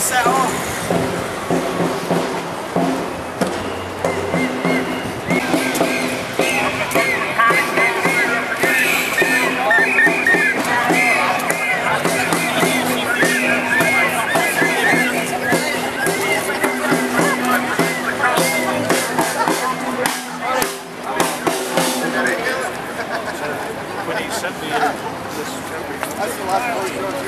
set off. That's the last one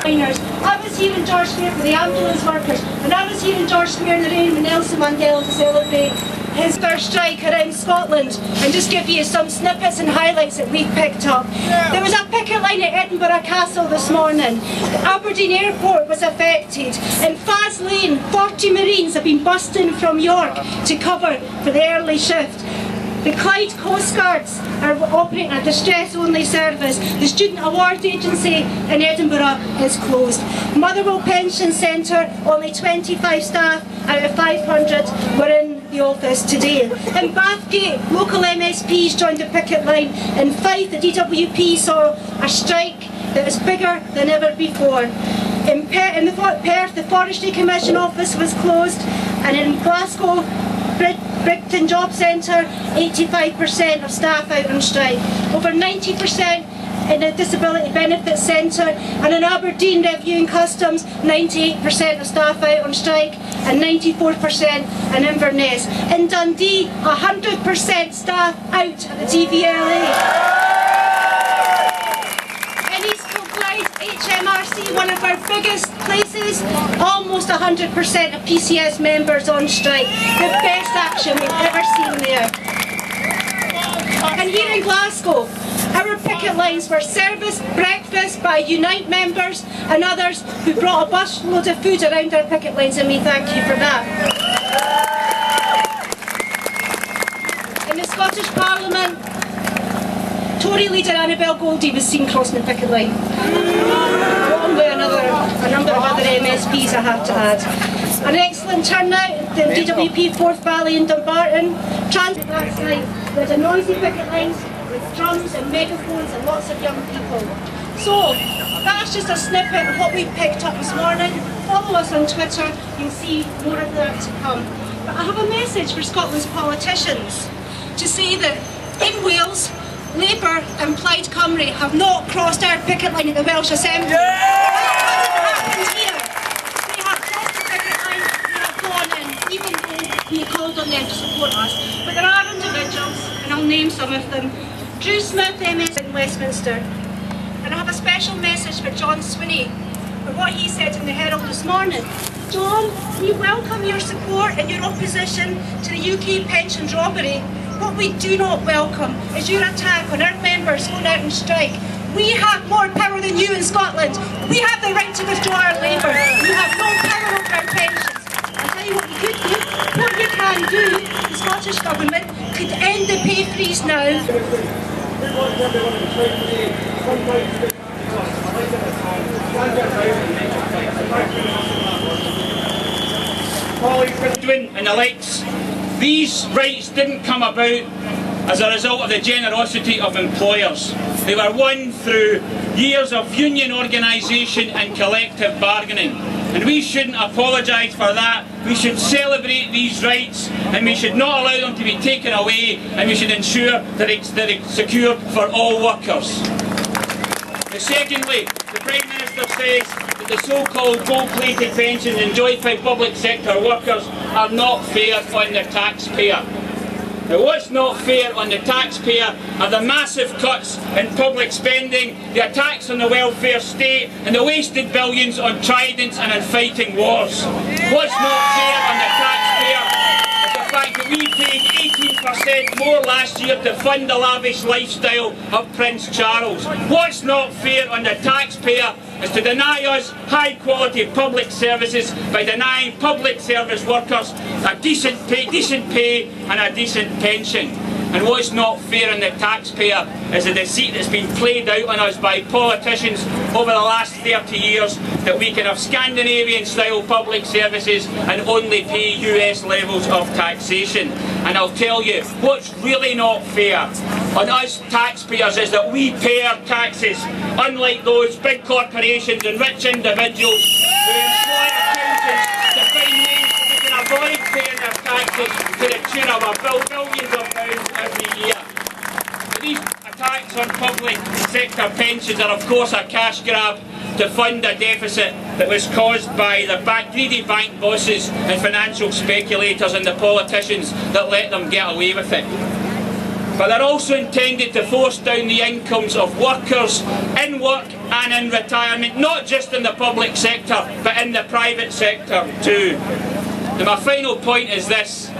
I was here in George Square for the ambulance workers, and I was here in George Square in the rain with Nelson Mandela to celebrate his first strike around Scotland, and just give you some snippets and highlights that we've picked up. There was a picket line at Edinburgh Castle this morning. Aberdeen Airport was affected. In Faz Lane, 40 Marines have been bussed in from York to cover for the early shift. The Clyde Coast Guards are operating a distress-only service. The Student Award Agency in Edinburgh is closed. Motherwell Pension Centre, only 25 staff out of 500 were in the office today. In Bathgate, local MSPs joined the picket line. In Fife, the DWP saw a strike that was bigger than ever before. In Perth, the Forestry Commission office was closed, and in Glasgow, Brigton Job Centre, 85% of staff out on strike. Over 90% in the Disability Benefits Centre, and in Aberdeen Review and Customs, 98% of staff out on strike and 94% in Inverness. In Dundee, 100% staff out at the DVLA. HMRC, one of our biggest places, almost 100% of PCS members on strike. The best action we've ever seen there. And here in Glasgow, our picket lines were serviced breakfast by Unite members and others who brought a busload of food around our picket lines, and we thank you for that. In the Scottish Parliament, Tory leader Annabel Goldie was seen crossing the picket line, along with a number of other MSPs, I have to add. An excellent turnout at the DWP Forth Valley in Dumbarton. Transit last night, there was a noisy picket lines with drums and megaphones and lots of young people. So, that's just a snippet of what we picked up this morning. follow us on Twitter, you'll see more of that to come. But I have a message for Scotland's politicians to say that in Wales, Labour and Plaid Cymru have not crossed our picket line at the Welsh Assembly. That hasn't happened here. They have crossed the picket line, they have gone in, even though we called on them to support us. But there are individuals, and I'll name some of them. Drew Smith, MS in Westminster. And I have a special message for John Swinney for what he said in the Herald this morning. John, we welcome your support and your opposition to the UK pensions robbery. What we do not welcome is your attack on our members going out on strike. We have more power than you in Scotland. We have the right to withdraw our labour. You have no power over our pensions. I'll tell you what you could do, what you can do, the Scottish Government could end the pay freeze now. And the likes, these rights didn't come about as a result of the generosity of employers. They were won through years of union organisation and collective bargaining. And we shouldn't apologise for that. We should celebrate these rights and we should not allow them to be taken away, and we should ensure that they're secured for all workers. Secondly, the Prime Minister says that the so-called gold-plated pensions enjoyed by public sector workers are not fair on the taxpayer. Now, what's not fair on the taxpayer are the massive cuts in public spending, the attacks on the welfare state, and the wasted billions on tridents and on fighting wars. What's not fair on the taxpayer is the fact that we paid 18% more last year to fund the lavish lifestyle of Prince Charles. What's not fair on the taxpayer is to deny us high quality public services by denying public service workers a decent pay and a decent pension. And what's not fair on the taxpayer is the deceit that's been played out on us by politicians over the last 30 years that we can have Scandinavian-style public services and only pay US levels of taxation. And I'll tell you, what's really not fair on us taxpayers is that we pay our taxes, unlike those big corporations and rich individuals who employ accountants to find ways that we can avoid paying their taxes to the tune of billions of pounds every year. But these attacks on public sector pensions are of course a cash grab to fund a deficit that was caused by the greedy bank bosses and financial speculators and the politicians that let them get away with it. But they're also intended to force down the incomes of workers in work and in retirement, not just in the public sector, but in the private sector too. And my final point is this.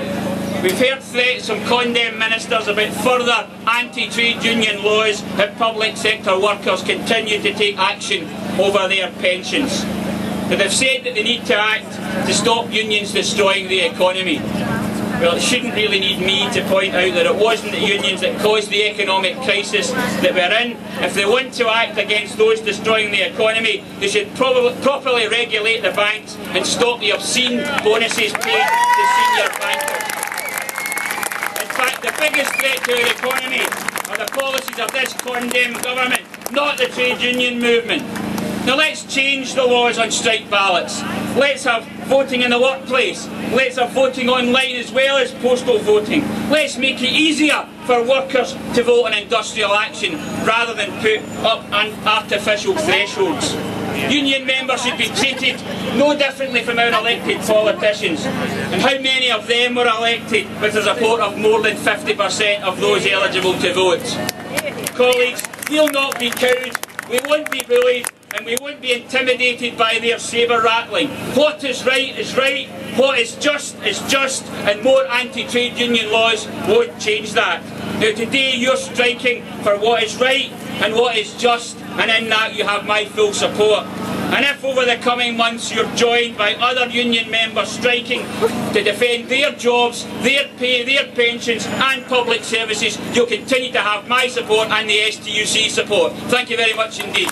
We've heard threats from condemned ministers about further anti-trade union laws if public sector workers continue to take action over their pensions. But they've said that they need to act to stop unions destroying the economy. Well, it shouldn't really need me to point out that it wasn't the unions that caused the economic crisis that we're in. If they want to act against those destroying the economy, they should properly regulate the banks and stop the obscene bonuses paid to senior bankers. In fact, the biggest threat to our economy are the policies of this condemned government, not the trade union movement. Now let's change the laws on strike ballots. Let's have voting in the workplace. Let's have voting online as well as postal voting. Let's make it easier for workers to vote on industrial action rather than put up artificial thresholds. Union members should be treated no differently from our elected politicians. And how many of them were elected with the support of more than 50% of those eligible to vote? Colleagues, we'll not be cowed, we won't be bullied, and we won't be intimidated by their sabre rattling. What is right, what is just, and more anti-trade union laws won't change that. Now today you're striking for what is right and what is just, and in that you have my full support. And if over the coming months you're joined by other union members striking to defend their jobs, their pay, their pensions and public services, you'll continue to have my support and the STUC support. Thank you very much indeed.